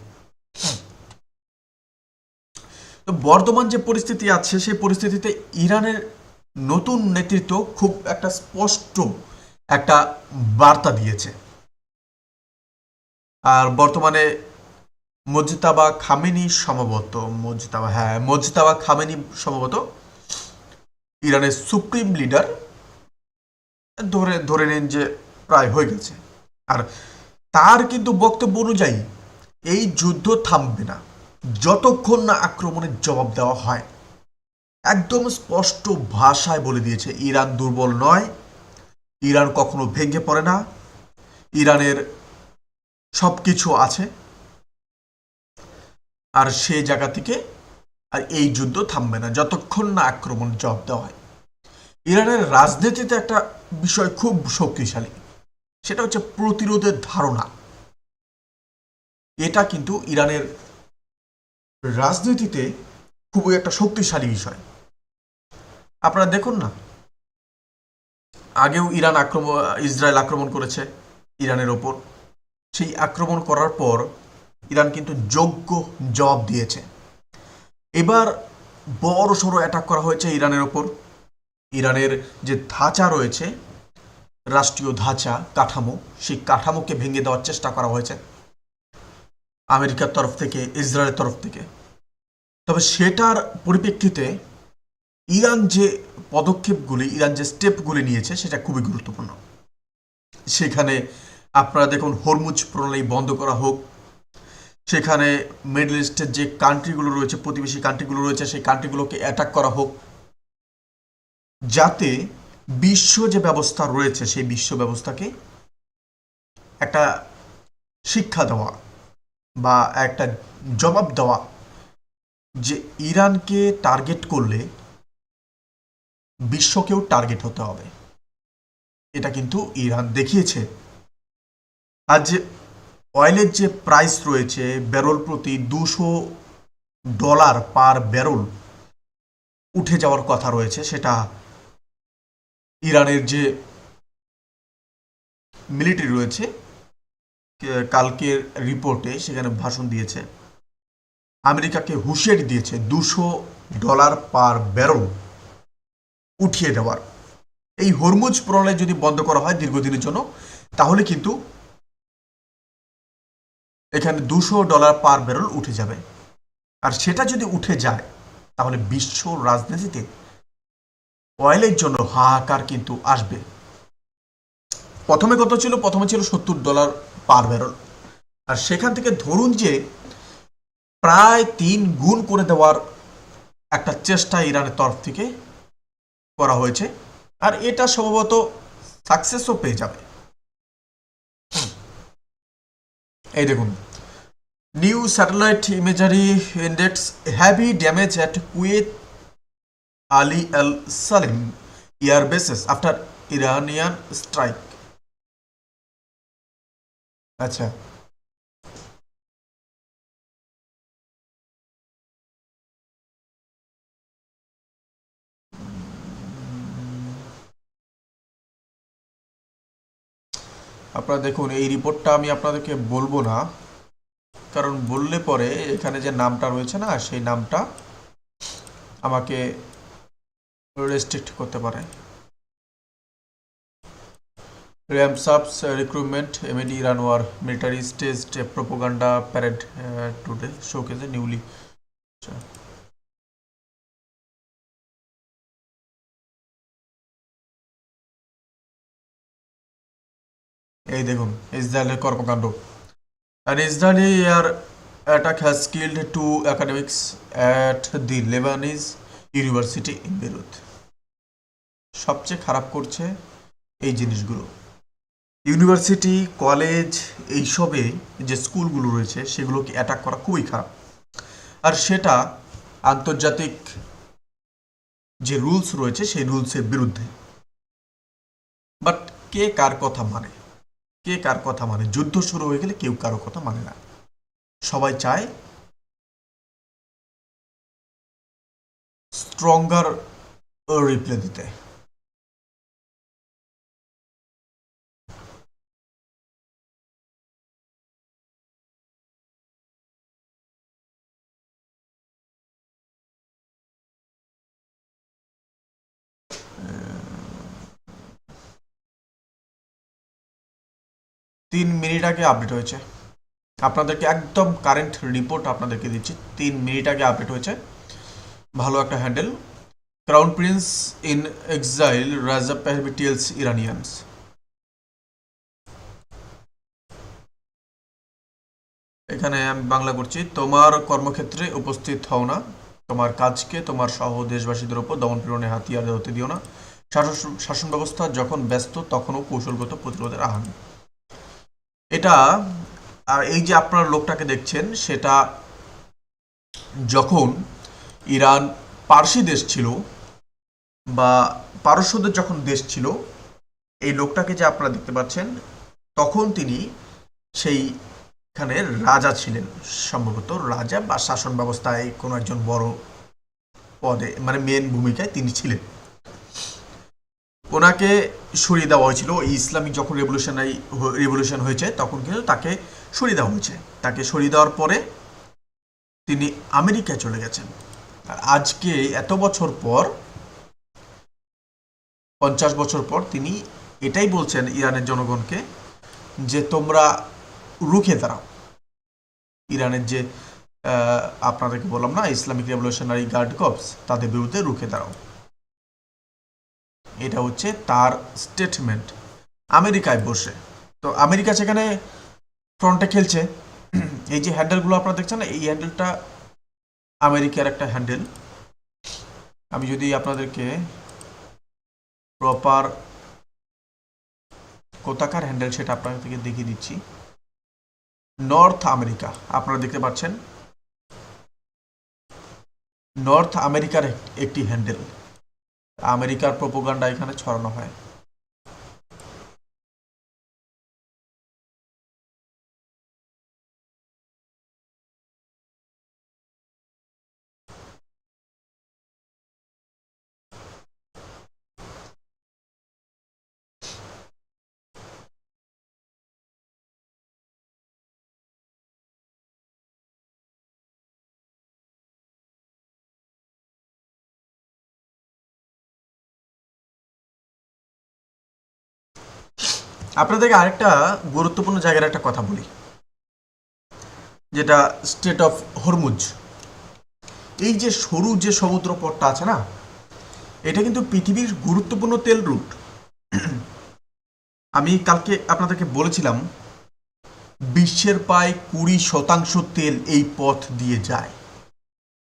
তো বর্তমান যে পরিস্থিতি আছে সেই পরিস্থিতিতে ইরানের নতুন নেতৃত্ব খুব একটা স্পষ্ট একটা বার্তা দিয়েছে। আর বর্তমানে মোজতাবা খামেনি সম্ভবত মোজতাবা খামেনি সম্ভবত ইরানের সুপ্রিম লিডার, ধরে ধরে নিন যে প্রায় হয়ে গেছে। আর তার কিন্তু বক্তব্য অনুযায়ী এই যুদ্ধ থামবে না যতক্ষণ না আক্রমণের জবাব দেওয়া হয়। একদম স্পষ্ট ভাষায় বলে দিয়েছে ইরান দুর্বল নয়, ইরান কখনো ভেঙে পড়ে না, ইরানের সব কিছু আছে, আর সেই জায়গা থেকে আর এই যুদ্ধ থামবে না যতক্ষণ না আক্রমণ জবাব দেওয়া হয়। ইরানের রাজনীতিতে একটা বিষয় খুব শক্তিশালী, সেটা হচ্ছে প্রতিরোধের ধারণা। এটা কিন্তু ইরানের রাজনীতিতে খুবই একটা শক্তিশালী বিষয়। আপনারা দেখুন না, আগেও ইসরায়েল আক্রমণ করেছে ইরানের ওপর। সেই আক্রমণ করার পর ইরান কিন্তু যোগ্য জবাব দিয়েছে। এবার বড় সড়ো অ্যাটাক করা হয়েছে ইরানের ওপর। ইরানের যে ধাঁচা রয়েছে, রাষ্ট্রীয় ধাঁচা কাঠামো, সেই কাঠামোকে ভেঙে দেওয়ার চেষ্টা করা হয়েছে আমেরিকার তরফ থেকে, ইসরায়েলের তরফ থেকে। তবে সেটার পরিপ্রেক্ষিতে ইরান যে পদক্ষেপগুলি, ইরান যে স্টেপগুলি নিয়েছে সেটা খুবই গুরুত্বপূর্ণ। সেখানে আপনারা দেখুন, হরমুজ প্রণালী বন্ধ করা হোক, সেখানে মিডল ইস্টের যে কান্ট্রিগুলো রয়েছে, প্রতিবেশী কান্ট্রিগুলো রয়েছে, সেই কান্ট্রিগুলোকে অ্যাটাক করা হোক, যাতে বিশ্ব যে ব্যবস্থা রয়েছে সেই বিশ্ব ব্যবস্থাকে একটা শিক্ষা দেওয়া বা একটা জবাব দেওয়া যে ইরানকে টার্গেট করলে বিশ্বকেও টার্গেট হতে হবে। এটা কিন্তু ইরান দেখিয়েছে। আর যে অয়েলের যে প্রাইস রয়েছে ব্যারল প্রতি $200 পার ব্যারল উঠে যাওয়ার কথা রয়েছে, সেটা ইরানের যে মিলিটারি রয়েছে কালকের রিপোর্টে সেখানে ভাষণ দিয়েছে, আমেরিকাকে হুঁশিয়ারি দিয়েছে $200 পার ব্যারল উঠিয়ে দেওয়ার। এই হরমুজ প্রণালী যদি বন্ধ করা হয় দীর্ঘদিনের জন্য, তাহলে কিন্তু এখানে $200 পার ব্যারল উঠে যাবে। আর সেটা যদি উঠে যায় তাহলে বিশ্ব রাজনীতিতে অয়েলের জন্য হাহাকার কিন্তু আসবে। প্রথমে কত ছিল? প্রথমে ছিল $70 পার ব্যারল, আর সেখান থেকে ধরুন যে প্রায় 3 গুণ করে দেওয়ার একটা চেষ্টা ইরানের তরফ থেকে করা হয়েছে, আর এটা সম্ভবত সাকসেসও পেয়ে যাবে। এই দেখুন, new satellite imagery index heavy damage at Kuwait Ali Al Salem air bases after Iranian strike. আচ্ছা, আপনারা দেখুন, এই রিপোর্টটা আমি আপনাদেরকে বলবো না, কারণ বললে পরে এখানে যে নামটা রয়েছে না, সেই নামটা আমাকে রেস্ট্রিক্ট করতে পারে। Ramps up recruitment amid Iran war military staged propaganda parade today showcases newly. এই দেখুন ইসরায়েলের কর্মকাণ্ড। আর Israeli air attack has killed two academics at the Lebanese University in Beirut. সবচেয়ে খারাপ করছে এই জিনিসগুলো, ইউনিভার্সিটি কলেজ এইসবে যে স্কুলগুলো রয়েছে সেগুলোকে অ্যাটাক করা খুবই খারাপ, আর সেটা আন্তর্জাতিক যে রুলস রয়েছে সেই রুলসের বিরুদ্ধে। বাট কে কার কথা মানে, কে কার কথা মানে? যুদ্ধ শুরু হয়ে গেলে কেউ কারো কথা মানে না, সবাই চায় স্ট্রঙ্গার রিপ্লে দিতে। তিন মিনিট আগে আপডেট হয়েছে, আপনাদেরকে একদম কারেন্ট রিপোর্ট আপনাদেরকে দিচ্ছি, 3 মিনিট আগে আপডেট হয়েছে। ভালো একটা handle, crown Prince in exile, রাজা পাহলভি টেলস ইরানিয়ানস। এখানে আমি বাংলা করছি, তোমার কর্মক্ষেত্রে উপস্থিত হও না, তোমার কাজকে তোমার সহ দেশবাসীদের উপর দমন পীড়নে হাতিয়ার হতে দিও না, শাসন ব্যবস্থা যখন ব্যস্ত তখনও কৌশলগত প্রতিরোধের আহ্বান। এটা, আর এই যে আপনার লোকটাকে দেখছেন, সেটা যখন ইরান পারসি দেশ ছিল বা পারস্যদের যখন দেশ ছিল, এই লোকটাকে যে আপনারা দেখতে পাচ্ছেন, তখন তিনি সেইখানে রাজা ছিলেন, সম্ভবত রাজা বা শাসন ব্যবস্থায় কোনো একজন বড় পদে, মানে মেন ভূমিকায় তিনি ছিলেন। ওনাকে সরিয়ে দেওয়া হয়েছিল, এই ইসলামিক যখন রেভলিউশন হয়েছে তখন কিন্তু তাকে সরিয়ে দেওয়া হয়েছে। তাকে সরিয়ে দেওয়ার পরে তিনি আমেরিকায় চলে গেছেন। আর আজকে এত বছর পর, 50 বছর পর, তিনি এটাই বলছেন ইরানের জনগণকে যে তোমরা রুখে দাঁড়াও। ইরানের যে আপনাদেরকে বললাম না, ইসলামিক রেভলিউশনারি গার্ড কর্পস, তাদের বিরুদ্ধে রুখে দাঁড়াও। এটা হচ্ছে তার স্টেটমেন্ট আমেরিকায় বসে। তো আমেরিকা সেখানে ফ্রন্টে খেলছে। এই যে হ্যান্ডেলগুলো আপনারা দেখছেন, এই হ্যান্ডেলটা আমেরিকার একটা হ্যান্ডেল। আমি যদি আপনাদেরকে প্রপার কোথাকার হ্যান্ডেল সেটা আপনাদেরকে দেখিয়ে দিচ্ছি। নর্থ আমেরিকা, আপনারা দেখতে পাচ্ছেন, নর্থ আমেরিকার একটি হ্যান্ডেল। আমেরিকার প্রোপাগান্ডা এখানে ছড়ানো হয়। আপনাদেরকে আরেকটা গুরুত্বপূর্ণ জায়গার একটা কথা বলি, যেটা স্টেট অফ হরমুজ। এই যে সরু যে সমুদ্র পথটা আছে না, এটা কিন্তু পৃথিবীর গুরুত্বপূর্ণ তেল রুট। আমি কালকে আপনাদেরকে বলেছিলাম বিশ্বের প্রায় 20% তেল এই পথ দিয়ে যায়।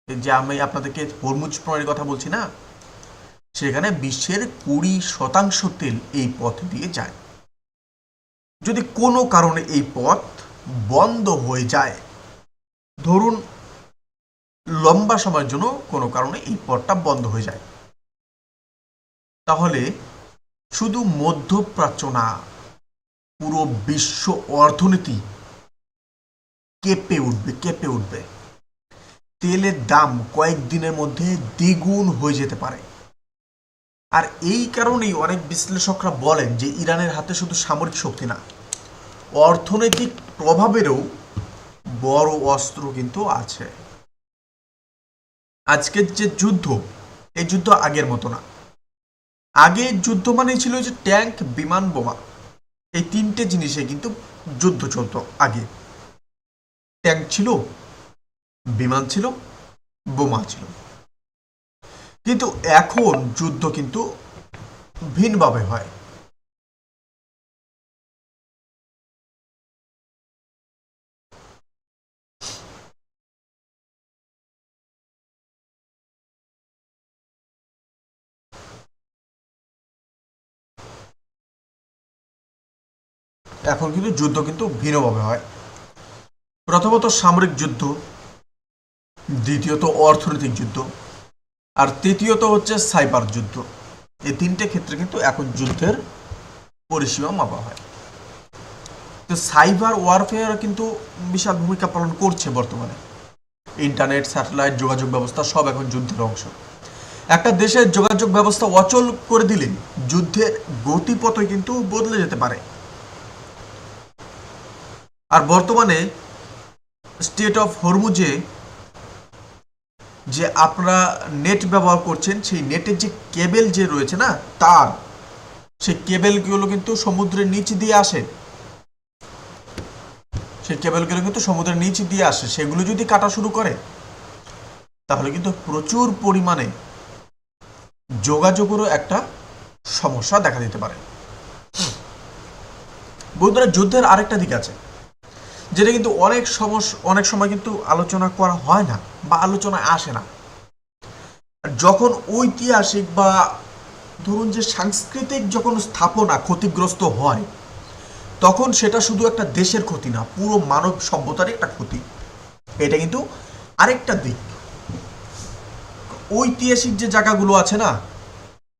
যে আমি আপনাদেরকে হরমুজ প্রণালীর কথা বলছি না, সেখানে বিশ্বের 20% তেল এই পথ দিয়ে যায়। যদি কোনো কারণে এই পথ বন্ধ হয়ে যায়, ধরুন লম্বা সময়ের জন্য কোনো কারণে এই পথটা বন্ধ হয়ে যায়, তাহলে শুধু মধ্যপ্রাচ্য না, পুরো বিশ্ব অর্থনীতি কেঁপে উঠবে, কেঁপে উঠবে। তেলের দাম কয়েকদিনের মধ্যে দ্বিগুণ হয়ে যেতে পারে। আর এই কারণেই অনেক বিশ্লেষকরা বলেন যে ইরানের হাতে শুধু সামরিক শক্তি না, অর্থনৈতিক প্রভাবেরও বড় অস্ত্র কিন্তু আছে। আজকের যে যুদ্ধ, এই যুদ্ধ আগের মতো না। আগে যুদ্ধ মানে ছিল যে ট্যাঙ্ক, বিমান, বোমা, এই তিনটে জিনিসে কিন্তু যুদ্ধ চলতো। আগে ট্যাঙ্ক ছিল, বিমান ছিল, বোমা ছিল। কিন্তু এখন যুদ্ধ কিন্তু ভিন্নভাবে হয়। এখন কিন্তু যুদ্ধ কিন্তু ভিন্নভাবে হয়। প্রথমত সামরিক যুদ্ধ, দ্বিতীয়ত অর্থনৈতিক যুদ্ধ, আর তৃতীয়ত হচ্ছে সাইবার যুদ্ধ। এই তিনটে ক্ষেত্রে কিন্তু এখন যুদ্ধের পরিসীমা মাপা হয়। তো সাইবার ওয়ারফেয়ার কিন্তু বিশাল ভূমিকা পালন করছে বর্তমানে। ইন্টারনেট, স্যাটেলাইট, যোগাযোগ ব্যবস্থা সব এখন যুদ্ধের অংশ। একটা দেশের যোগাযোগ ব্যবস্থা অচল করে দিলে যুদ্ধের গতিপথই কিন্তু বদলে যেতে পারে। আর বর্তমানে স্টেট অফ হরমুজে যে আপনারা নেট ব্যবহার করছেন, সেই নেটের যে কেবেল যে রয়েছে না, তার সেই কেবেলগুলো কিন্তু সমুদ্রের নিচ দিয়ে আসে। সেই কেবেলগুলো কিন্তু সমুদ্রের নিচ দিয়ে আসে। সেগুলো যদি কাটা শুরু করে তাহলে কিন্তু প্রচুর পরিমাণে যোগাযোগেরও একটা সমস্যা দেখা দিতে পারে। বন্ধুরা, যুদ্ধের আরেকটা দিক আছে যেটা কিন্তু অনেক সময় কিন্তু আলোচনা করা হয় না বা আলোচনায় আসে না। যখন ঐতিহাসিক বা ধরুন যে সাংস্কৃতিক যখন স্থাপনা ক্ষতিগ্রস্ত হয়, তখন সেটা শুধু একটা দেশের ক্ষতি না, পুরো মানব সভ্যতারই একটা ক্ষতি। এটা কিন্তু আরেকটা দিক। ঐতিহাসিক যে জায়গাগুলো আছে না,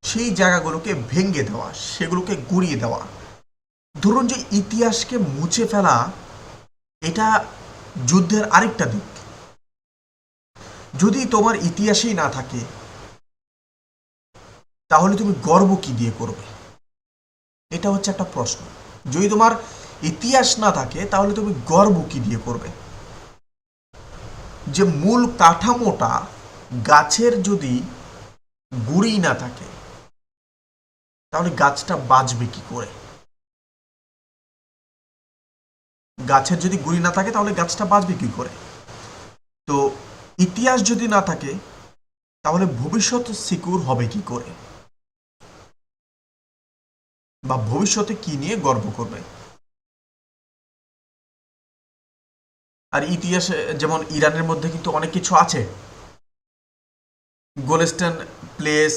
সেই জায়গাগুলোকে ভেঙে দেওয়া, সেগুলোকে গুঁড়িয়ে দেওয়া, ধরুন যে ইতিহাসকে মুছে ফেলা, এটা যুদ্ধের আরেকটা দিক। যদি তোমার ইতিহাসই না থাকে তাহলে তুমি গর্ব কি দিয়ে করবে? এটা হচ্ছে একটা প্রশ্ন। যদি তোমার ইতিহাস না থাকে তাহলে তুমি গর্ব কি দিয়ে করবে? যে মূল কাঠামোটা, গাছের যদি গুঁড়ি না থাকে তাহলে গাছটা বাঁচবে কি করে? গাছের যদি গুঁড়ি না থাকে তাহলে গাছটা বাঁচবে কি করে? তো ইতিহাস যদি না থাকে তাহলে ভবিষ্যৎ সিকিউর হবে কি করে, বা ভবিষ্যতে কি নিয়ে গর্ব করবে? আর ইতিহাসে যেমন ইরানের মধ্যে কিন্তু অনেক কিছু আছে, গোলেস্টান প্লেস,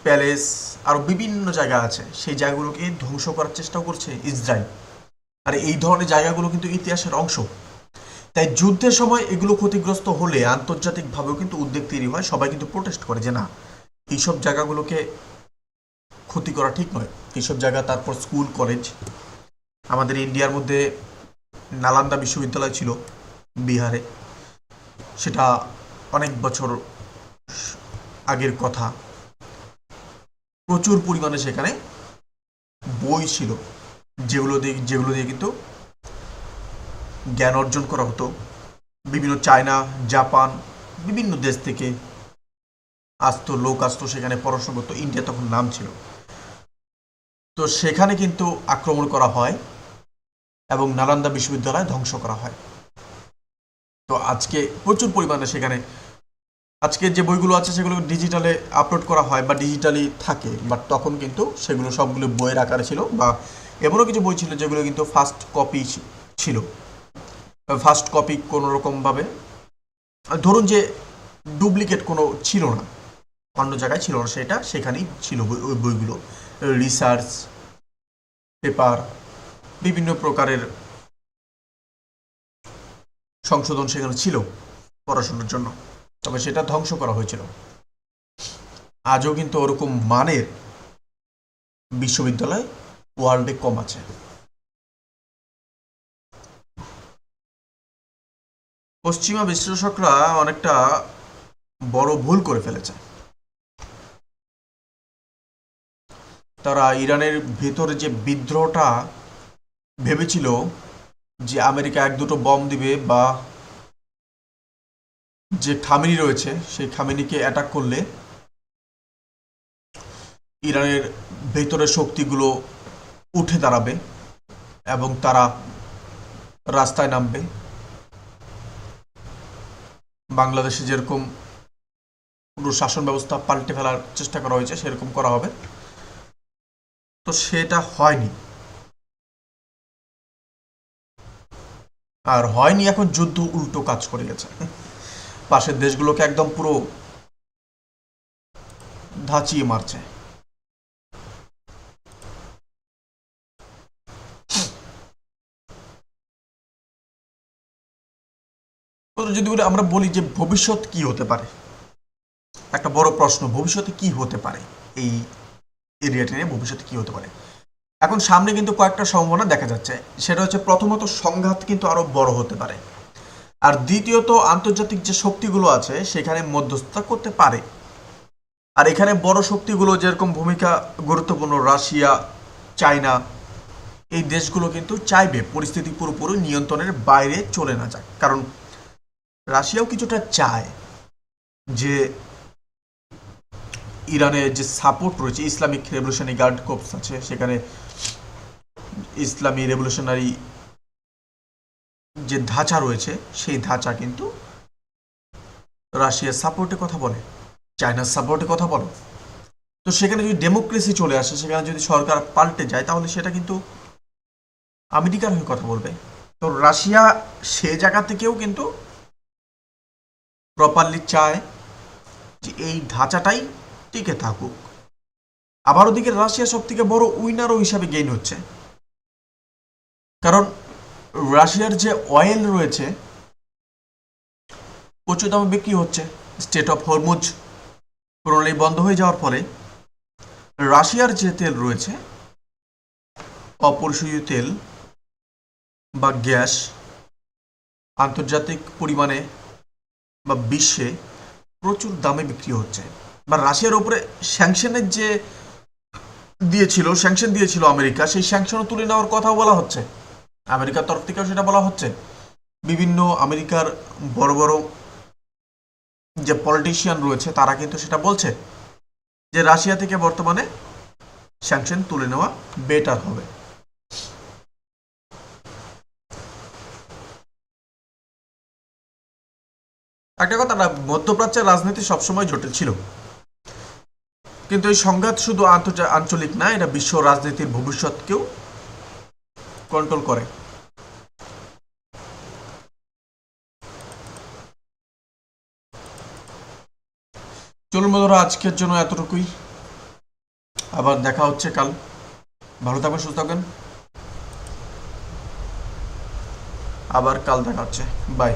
প্যালেস, আরো বিভিন্ন জায়গা আছে। সেই জায়গাগুলোকে ধ্বংস করার চেষ্টাও করছে ইসরায়েল। আর এই ধরনের জায়গাগুলো কিন্তু ইতিহাসের অংশ। তাই যুদ্ধের সময় এগুলো ক্ষতিগ্রস্ত হলে আন্তর্জাতিকভাবেও কিন্তু উদ্বেগ তৈরি হয়। সবাই কিন্তু প্রোটেস্ট করে যে না, এইসব জায়গাগুলোকে ক্ষতি করা ঠিক নয়। এইসব জায়গা, তারপর স্কুল কলেজ, আমাদের ইন্ডিয়ার মধ্যে নালান্দা বিশ্ববিদ্যালয় ছিল বিহারে, সেটা অনেক বছর আগের কথা। প্রচুর পরিমাণে সেখানে বই ছিল যেগুলো দিয়ে কিন্তু জ্ঞান অর্জন করা হতো। বিভিন্ন চায়না, জাপান, বিভিন্ন দেশ থেকে লোক আসতো সেখানে পড়াশোনা করতো। ইন্ডিয়া তখন নাম ছিল। তো সেখানে কিন্তু আক্রমণ করা হয় এবং নালন্দা বিশ্ববিদ্যালয় ধ্বংস করা হয়। তো আজকে প্রচুর পরিমাণে সেখানে আজকে যে বইগুলো আছে সেগুলো ডিজিটালে আপলোড করা হয় বা ডিজিটালি থাকে, বাট তখন কিন্তু সেগুলো সবগুলো বইয়ের আকারে ছিল, বা এমনও কিছু বই ছিল যেগুলো কিন্তু ফার্স্ট কপি ছিল। ফার্স্ট কপি কোনো রকমভাবে, ধরুন যে ডুপ্লিকেট কোনো ছিল না, অন্য জায়গায় ছিল না, সেটা সেখানেই ছিল ওই বইগুলো। রিসার্চ পেপার, বিভিন্ন প্রকারের সংশোধন সেখানে ছিল পড়াশোনার জন্য, তবে সেটা ধ্বংস করা হয়েছিল। আজও কিন্তু ওরকম মানের বিশ্ববিদ্যালয় ওয়ার্ল্ডে কম আছে। পশ্চিমা বিশ্লেষকরা অনেকটা বড় ভুল করে ফেলেছে। তারা ইরানের ভেতরে যে বিদ্রোহটা ভেবেছিল যে আমেরিকা এক দুটো বম দিবে, বা যে খামেনি রয়েছে সেই খামেনিকে অ্যাটাক করলে ইরানের ভেতরের শক্তিগুলো উঠে দাঁড়াবে এবং তারা রাস্তায় নামবে। বাংলাদেশে যেরকম পুরো শাসন ব্যবস্থা পাল্টে ফেলার চেষ্টা করা হয়েছে সেরকম করা হবে, তো সেটা হয়নি। আর হয়নি, এখন যুদ্ধ উল্টো কাজ করে গেছে, পাশের দেশগুলোকে একদম পুরো ধাঁচিয়ে মারছে। যদি আমরা বলি যে ভবিষ্যৎ কি হতে পারে, একটা বড় প্রশ্ন, ভবিষ্যতে কি হতে পারে, এই এরিয়াটা নিয়ে ভবিষ্যতে কি হতে পারে। এখন সামনে কিন্তু কয়েকটা সম্ভাবনা দেখা যাচ্ছে। সেটা হচ্ছে প্রথমত সংঘাত কিন্তু আরো বড় হতে পারে, আর দ্বিতীয়ত আন্তর্জাতিক যে শক্তিগুলো আছে সেখানে মধ্যস্থতা করতে পারে। আর এখানে বড় শক্তিগুলো যেরকম ভূমিকা গুরুত্বপূর্ণ, রাশিয়া, চায়না, এই দেশগুলো কিন্তু চাইবে পরিস্থিতি পুরোপুরি নিয়ন্ত্রণের বাইরে চলে না যাক। কারণ রাশিয়াও কিছুটা চায় যে ইরানের যে সাপোর্ট রয়েছে, ইসলামিক রেভলিউশনারি গার্ড কোর্পস আছে, সেখানে ইসলামী রেভলিউশনারি যে ধাঁচা রয়েছে সেই ধাঁচা কিন্তু রাশিয়ার সাপোর্টে কথা বলে, চায়নার সাপোর্টে কথা বলে। তো সেখানে যদি ডেমোক্রেসি চলে আসে, সেখানে যদি সরকার পাল্টে যায়, তাহলে সেটা কিন্তু আমেরিকার হয়ে কথা বলবে। তো রাশিয়া সে জায়গা থেকেও কিন্তু প্রপারলি চায় যে এই ধাঁচাটাই টিকে থাকুক। আবার ওদিকে রাশিয়া সব থেকে বড় উইনারও হিসাবে গেইন হচ্ছে, কারণ রাশিয়ার যে অয়েল রয়েছে প্রচুর দামে বিক্রি হচ্ছে। স্টেট অফ হরমুজ প্রণালী বন্ধ হয়ে যাওয়ার ফলে রাশিয়ার যে তেল রয়েছে, অপরিশোধিত তেল বা গ্যাস, আন্তর্জাতিক পরিমাণে বা বিশ্বে প্রচুর দামে বিক্রি হচ্ছে। বা রাশিয়ার উপরে স্যাংশনের যে স্যাংশন দিয়েছিল আমেরিকা, সেই স্যাংশনও তুলে নেওয়ার কথা বলা হচ্ছে, আমেরিকার তরফ থেকেও সেটা বলা হচ্ছে। বিভিন্ন আমেরিকার বড় বড় যে পলিটিশিয়ান রয়েছে তারা কিন্তু সেটা বলছে যে রাশিয়া থেকে বর্তমানে স্যাংশন তুলে নেওয়া বেটার হবে। একটা কথা না, মধ্যপ্রাচ্যের রাজনীতি সবসময় জটিল ছিল, কিন্তু এই সংঘাত শুধু আঞ্চলিক না, এটা বিশ্ব রাজনীতির ভবিষ্যৎকেও কন্ট্রোল করে। চলুন বন্ধুরা, আজকের জন্য এতটুকুই। আবার দেখা হচ্ছে কাল। ভালো থাকবেন, সুস্থ থাকবেন। আবার কাল দেখা হচ্ছে। বাই।